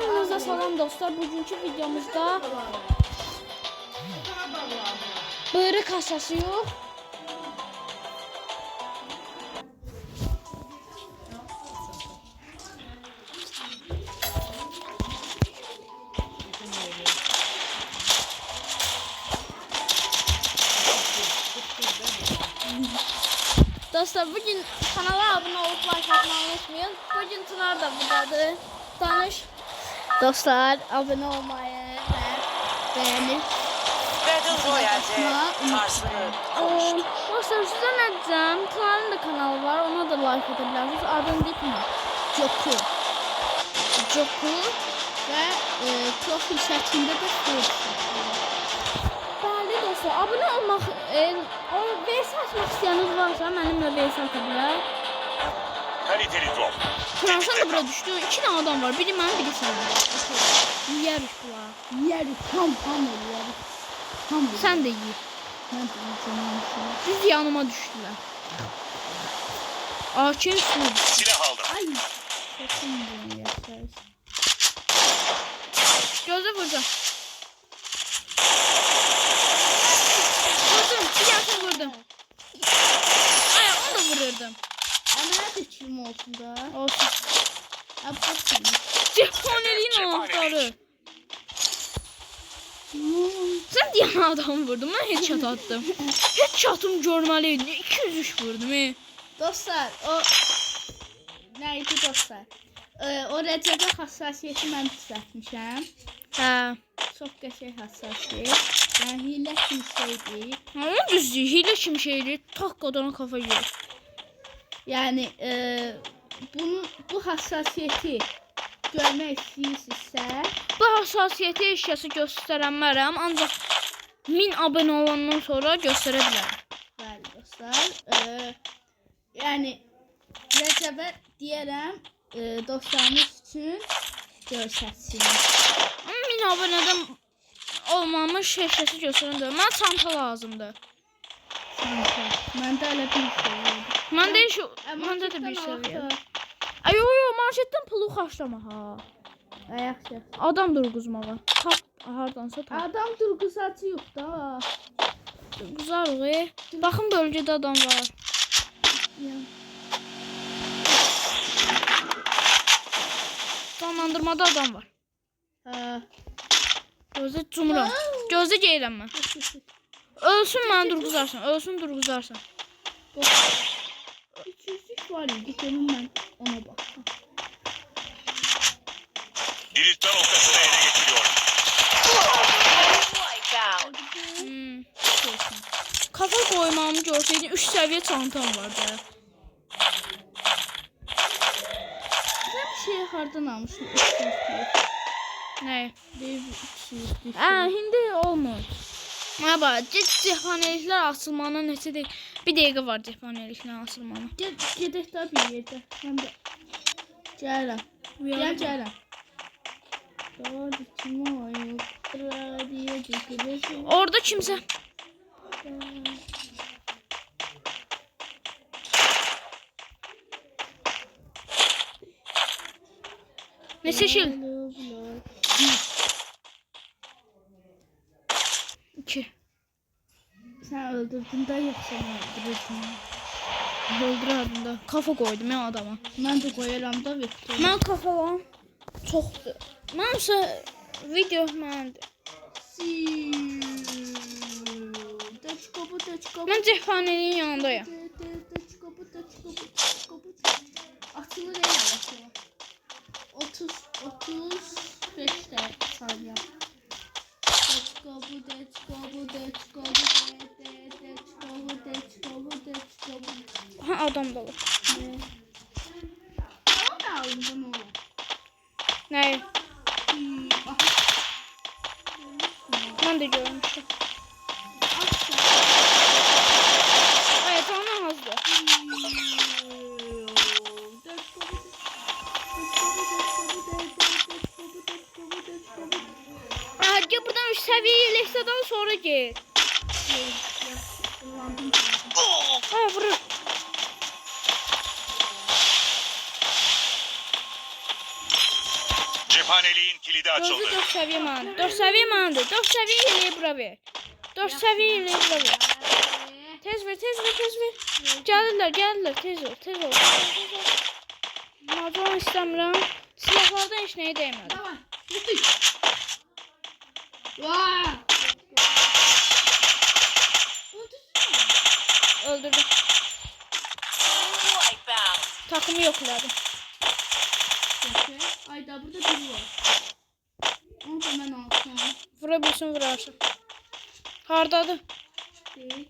Hamınıza salam dostlar. Bugünkü videomuzda böğrü kasası yok. Dostlar bugün kanala abone olup like atmayı unutmayın. Bugün Çınar da buradadır. Tanış. Dostlar abone olmayı ve beğenip Battle Royale'de tarzını konuştuk. Dostlar size ne diyeceğim? Çınar'ın da kanalı var. Ona da like atabilirsiniz. Adını değil mi? Joku ve profil şeklinde de Bəli dostlar, abone olmaq, VS açmaq istəyiniz varsa mənimlə VS atabilir. Kaliteli top. Fransa da bura düşdü. 2 tane adam var. Biri mən, biri sən. Yiyərik bunlar. Yeri tam oluyor. Sən də yiy. Ben de yiyeceğim. Düz yanıma düşdülər. AK üstüne düşdü. Silah aldım. Ay. Sakın bunu yapacağız. Gözlə vuracağım. Vurdum. Bir yansın vurdum. Ay onu da vururdum. Ama nerede çim olsun da? Olsun. Yapasın. Cephaneliğin anahtarı. Sen diyen adamı vurdum. Ben headshot attım. Headshot'um görmeliydi. 203 vurdum. Dostlar o neydi dostlar? O Recep'e hassasiyeti mən düzəltmişəm. Hə. Çox qəşəng hassasiyet. Yəni hiylə kimsəydi. Ama düzdür. Hile kim şeydi. Tak kadına kafa yiyor. Yəni bu hassasiyeti görmək istəyirsinizsə, Bu hassasiyeti eşyası göstərənmərəm. Ancaq 1000 abone olandan sonra göstərə bilərəm. bəli dostlar. Yəni Recep'e deyərəm dostlarımız üçün göstərsin. Ama 1000 aboneden olmamış eşyası göstərən deyil. Mənə çanta lazımdır. Məndə elə bir şey oldu. Məndə də bir seviyə. Ay yo marşetdən pulu xaçlama ha. Ayaq çək. Adam durğuzmağa. Tap hardansa tap. Adam durğusatı yox da. Güzel. Baxın bölgədə adam var. Ya. Canlandırmada adam var. Ha. Gözlə cumra. Gözlə gəlirəm mən. Ölsün mən durğuzarsan. Ölsün durğuzarsan. 200'lük var idi. Gelin ben ona baksam. Diriltme noktasını ele geçiriyorum. Kafa koymamı görsəydin 3 səviyyə çantam vardı. Ben bir şey hardan almışım. 200'lük. Nə? Bir 200'lük. İndi olmur. Mənə bax, cephaneliklər açılmanın neçə dəqiqə? Bir dəqiqə var cephaneliklər açılmanın. Gedək də bir yerdə. Həm də gəlirəm. Gəlirəm. Doğru kim ayıq. Radiyo çəkiləcək. Orada kimsə. Ne seçil? 2. Sen öldürdün de yoksa mı öldürürdün? Öldürərdim də. Kafa koydum ya adama. Ben de koyaram da Victor. Mən kafalan çoxdur. Mənsə video məndir. Mən cephaneliyin yanındayım. Açılır en yavaş. 35 saniye. Ha adam da var. Nə? Mən də görmüşəm. Evet, ona hazır. Gel buradan 3 seviye yerleştirden sonra gel. Ay vurur. Cephaneliğin kilidi Gözü açıldı. 4 səviyyə məndir. 4 səviyyə məndir. 4 səviyyə eləyə bura ver. 4 səviyyə eləyə bura ver. Tez ver, tez ver, tez ver. Gəlirlər, gəlirlər. Tez ol, tez ol. Macron istəmirəm. Silahlardan heç nəyə dəymədi. Давай. Летит. Вау. Öldürdüm. Wipeout. Takımı yoxladım. Okey. Ayda burada biri var. Onu da ben alsam. Vura bilsin, vurarsın. Hardadır? Değil.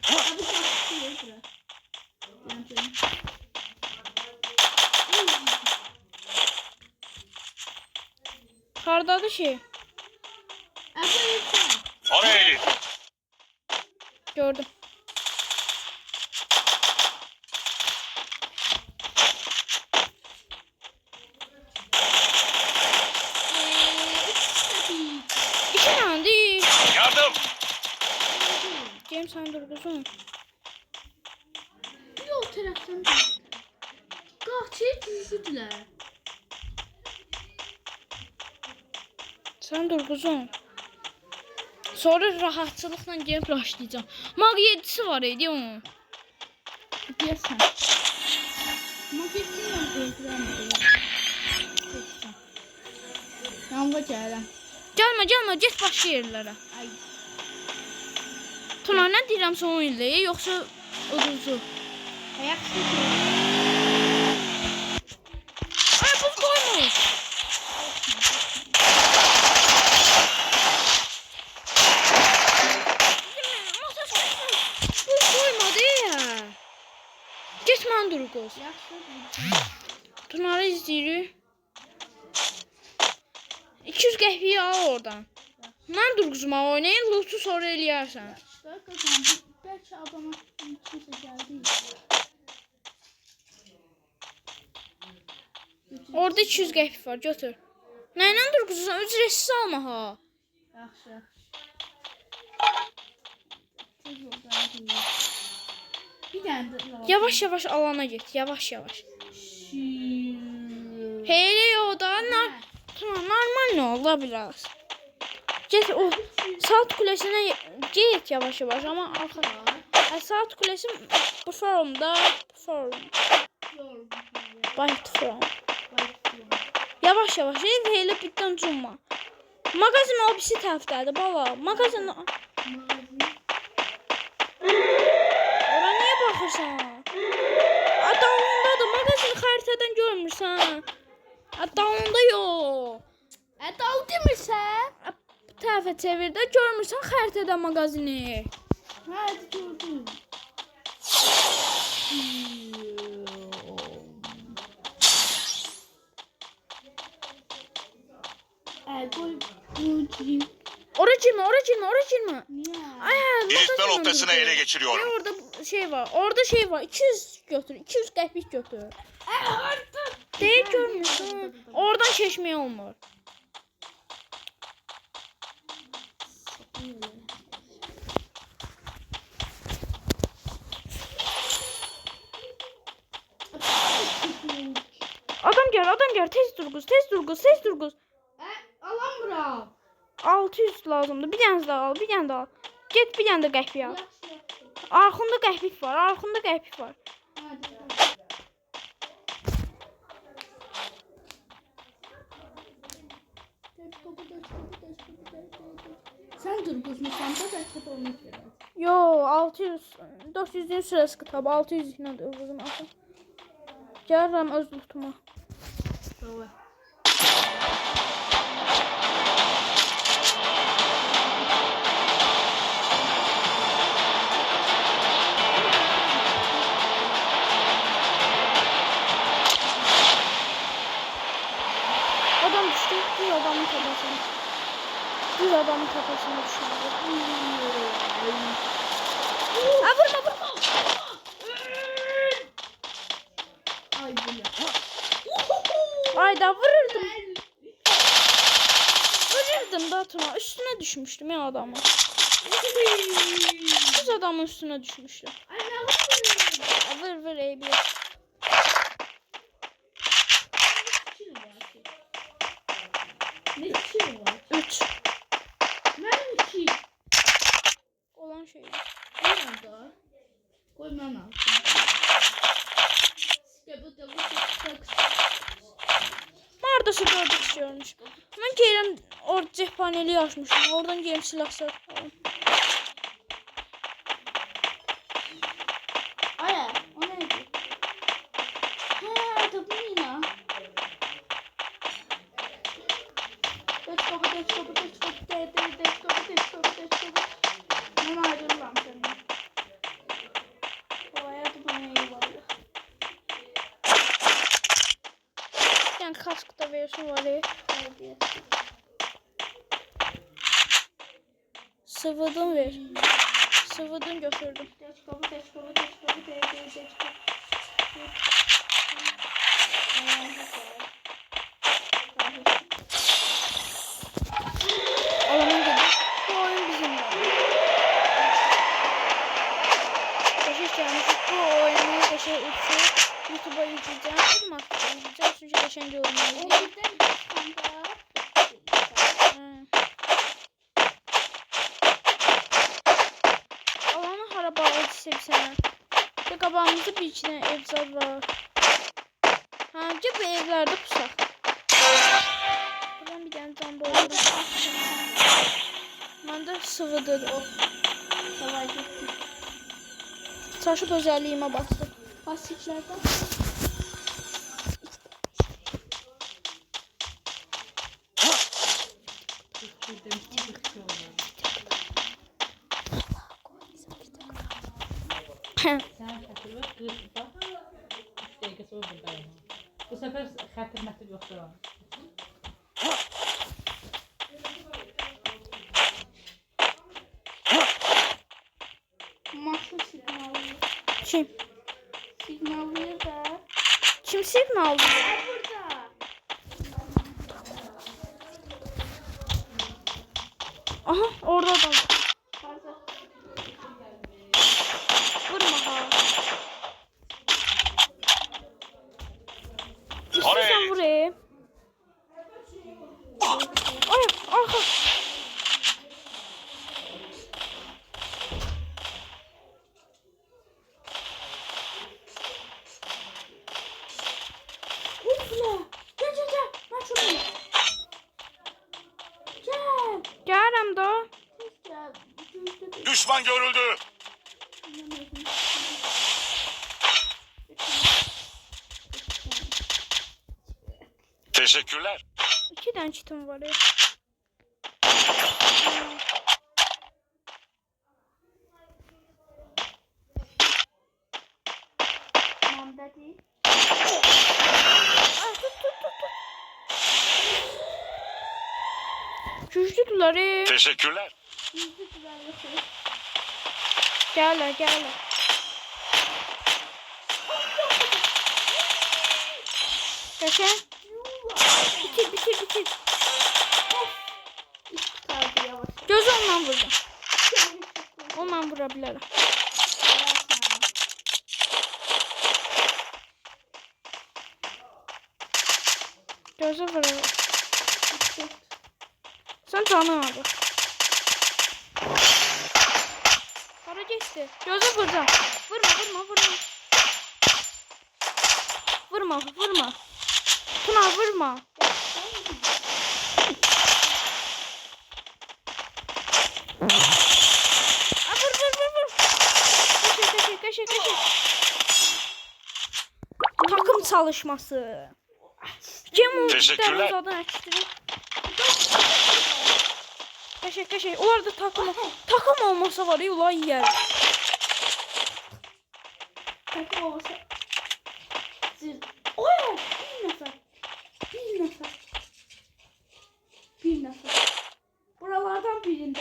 Abi taşıyor bura. Bence. Hardadır şey? Abi lütfen. Oraya elin. Gördüm. İki tane değil. Yardım. Cem sen dur kuzum. Bir o taraftan da. Kahçeyi düşürdüler. Sen dur kuzum. Sonra rahatçılıkla gelip başlayacağım. Mag 7'si var idi onun. Gidiyorsan. Ama geçmiyorum öldüremedi. Yanga gələm. Gelme gelme get başka yerlere. Ay. Tuna ne diyeceğim son ilde yoksa uduzu. Ayak sıkıyor. Ay buz koymuş. Buz koymadı ya. Get mən durquz. Yaxşı. Tunarı izleyirik. 200 qəpiyi al oradan. Mən durquzuma oynayın, loot'u sonra eləyərsən. Başka kazandı. Belki adama kimse geldi. Orada 200 qəpik var, götür. Nəylə durquzursan? Ücretsiz alma ha. Yaxşı. Tez ol, ben deyim. Bir tane de lazım. Yavaş yavaş alana git, yavaş yavaş. Şiii. Hele o da tamam normal ne oldu biraz. Get o saat kulesine git yavaş yavaş ama arka saat kulesi bu formda Byte form. Yavaş yavaş hele bitten cumma. Magazin o birisi tərəfdədir bala. Magazin ora niyə baxırsan? Adamındadır, magazin xəritədən görmürsən. Adamında yox. Dal demirsən? Bu tərəfə çevir də görmürsən xəritədə mağazini. Hadi gördüm. Koy gireyim. Ora girmə, ora girmə, ora girmə. Niye? Ay, Diriltme noktasını ele geçiriyorum. Orada şey var. Orada şey var. 200 götür. 200 qəpik götür. Artık. Deyil görmürsən. Oradan keçmək olmur. Adam gel. Tez durquz, tez durquz, tez durquz. Alan bura. 600 lazımdır. Bir dənə də al, bir dənə də al. Get bir dənə də qəpik al. Arxında qəpik var, arxında qəpik var. Hadi. Sen dur kuzmusan da başka olmak üzere. Yo 600 400'ün sırası kitabı 600 ilə də özüm atım. Gəlirəm öz lootuma. Tamam. Adam düştü. Bir adamın kafasına. Bir adamın kafasına düştü. Ha vurma. Ay bu ne? Ayda vururdum. Vururdum da Tuna. Üstüne düşmüştüm ya adamın. Düz adamın üstüne düşmüştüm. Ay ne Vur AB. Ne şey var? 3 Benim 2. olan şey. Nerede? Koy ben al. Hardasa 4 kişi görmüş. Ben gelirəm orada cephaneli yazmışım. Oradan gelip silah satalım. Aya, o neydi? Ha, tabii yine. Let's go. Ben ayrılmam senden. O hayatı bana iyi vardı. Yani kask da verirsin var ya. Hadi. Sıvıdın ver. Sıvıdın götürdüm. Let's go. Alana dedim. Bu oyun bizim. Gerçekten bu oyunu geçen YouTube'a yükleyeceğim. Irmak'ta yükleyeceğim. Çünkü geçen de oyunu yükleyeceğim. Alanı hara bağlıcısı bir sene. Ve qabağımızda bir iki tane evzad var. Hangi bu evlerde pusaq? Buradan bir tane can doldururum. Ben de sıvıdır o. Kolay gitti. Çarşıb özelliğime bastım. Pasiflerden. Sen xətri var, qırıq bax. 3 dəqiqə sonra buradayım. Bu səfər xətr mətr yoxdur ha. Maçlı signalıyor. Kim? Signalıyor da. Kim signal diyor? Ha burada. Aha orada adam. Fazla. Vurma ha. Oraya İstersen git. buraya. Ay arka. Ufla. Gel. Maç onu. Gel. Gəlirəm da. Gel. Düşman görüldü. Teşekkürler. 2 dənə kitim var ya. Mamda değil. Ay tut. Güclüdülər. Teşekkürler. Yüzü güzel yapıyor. Gəlirlər. Qəşəng. Bitir. İş çıkardı yavaş. Gözü ondan vurdum. Ondan vura bilərəm. Gözü vurur. Sen canın alır. Para geçti. Gözü vuracağım. Vurma. Tuna vurma. Aa, vur. Kaşı. Takım çalışması. Kim o? Teşekkürler. Zaten açtırıyor. Kaşı. O arada takım olmasa var ya olay yer. Takım olmasa. Oy! Bir nefer. Buralardan birinde.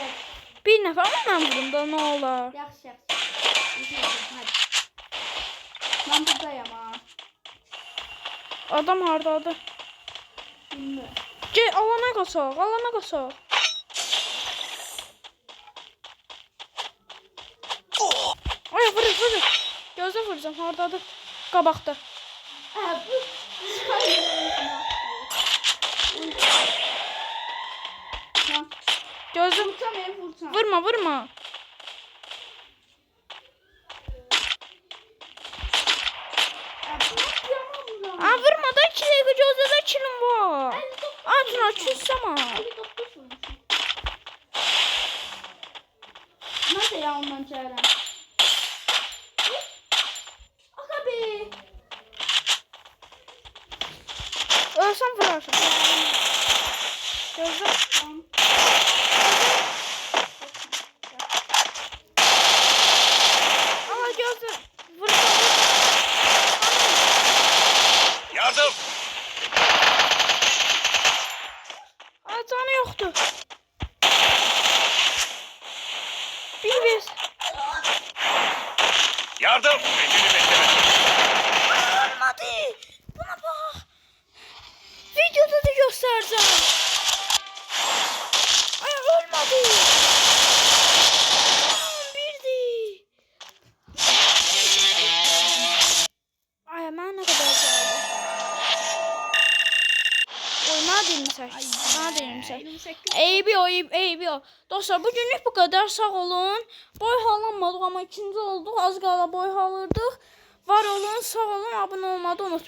Bir nəfər ama mən vurum da ne olar? Yaxşı. Hadi. Ben buradayım ha. Adam hardadır? Bilmiyorum. Gel alana qaçaq. Ay vurur. Gözə vuracağım hardadır? Qabaqda. Ha bu. Gözüm. Vursam ev vursam. Vurma vurma. Aa vurma da 2 dakika gözde de kilim var. Aa çözsem. Nasıl ya ondan çağıran? Aga be. Ölsem vurarsın. Gözde. Tamam. Ama gözde. Vurma. Yardım. Aa canı yoktu. Bir. Yardım. Beni bekleme. Olmadı. Buna bak. Videoda da göstereceğim. Ay olmadı. Birdi. Ay ben ne kadar geldi. Oyna 28. Oyna 28. Eybi o. Dostlar bugünlük bu kadar. Sağ olun. Boy halanmadık ama ikinci olduq. Az qala boy halırdıq. Var olun, sağ olun. Abunə olmağı da unutmayın.